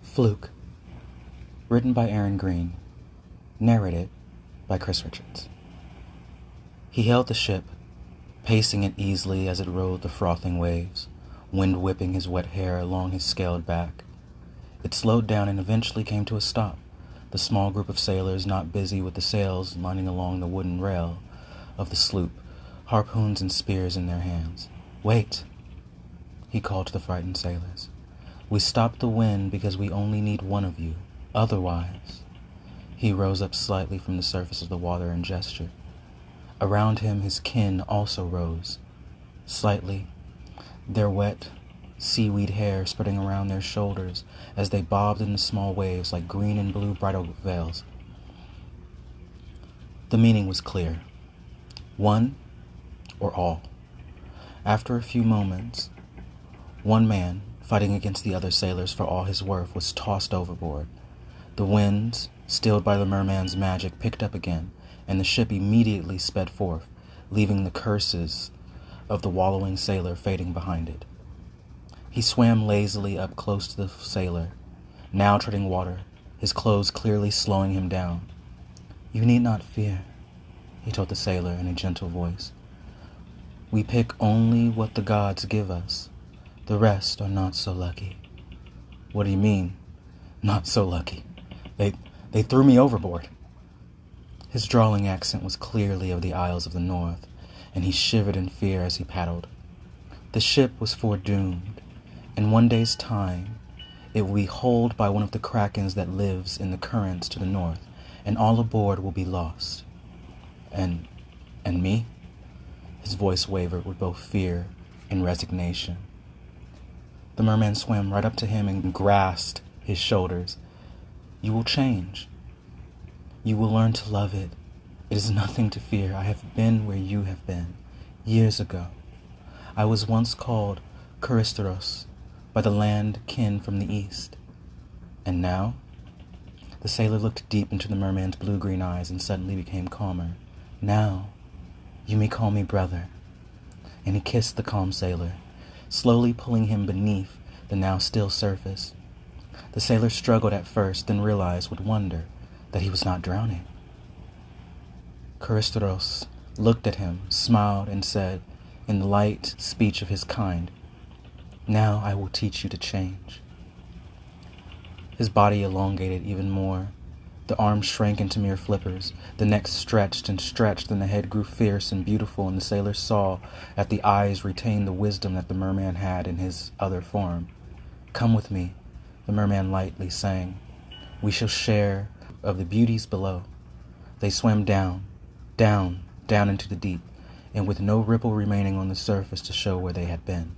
Fluke, written by Erin Greene, narrated by Kris Richards. He held the ship, pacing it easily as it rode the frothing waves, wind whipping his wet hair along his scaled back. It slowed down and eventually came to a stop, the small group of sailors not busy with the sails lining along the wooden rail of the sloop, harpoons and spears in their hands. "Wait," he called to the frightened sailors. "We stopped the wind because we only need one of you. Otherwise—" He rose up slightly from the surface of the water and gestured. Around him his kin also rose, slightly, their wet, seaweed hair spreading around their shoulders as they bobbed in the small waves like green and blue bridal veils. The meaning was clear. One or all. After a few moments, one man, fighting against the other sailors for all his worth, was tossed overboard. The winds, stilled by the merman's magic, picked up again, and the ship immediately sped forth, leaving the curses of the wallowing sailor fading behind it. He swam lazily up close to the sailor, now treading water, his clothes clearly slowing him down. "You need not fear," he told the sailor in a gentle voice. "We pick only what the gods give us. The rest are not so lucky." "What do you mean, not so lucky? They threw me overboard." His drawling accent was clearly of the Isles of the North, and he shivered in fear as he paddled. The ship was foredoomed. In one day's time, it will be holed by one of the krakens that lives in the currents to the north, and all aboard will be lost. And me?" His voice wavered with both fear and resignation. The merman swam right up to him and grasped his shoulders. "You will change. You will learn to love it. It is nothing to fear. I have been where you have been, years ago. I was once called Kris by the land kin from the east. And now?" The sailor looked deep into the merman's blue-green eyes and suddenly became calmer. "Now, you may call me brother." And he kissed the calm sailor, slowly pulling him beneath the now still surface. The sailor struggled at first, then realized with wonder that he was not drowning. Kris looked at him, smiled, and said, in the light speech of his kind, "Now I will teach you to change." His body elongated even more. The arms shrank into mere flippers. The neck stretched and stretched, and the head grew fierce and beautiful, and the sailor saw that the eyes retained the wisdom that the merman had in his other form. "Come with me," the merman lightly sang. "We shall share of the beauties below." They swam down into the deep, and with no ripple remaining on the surface to show where they had been.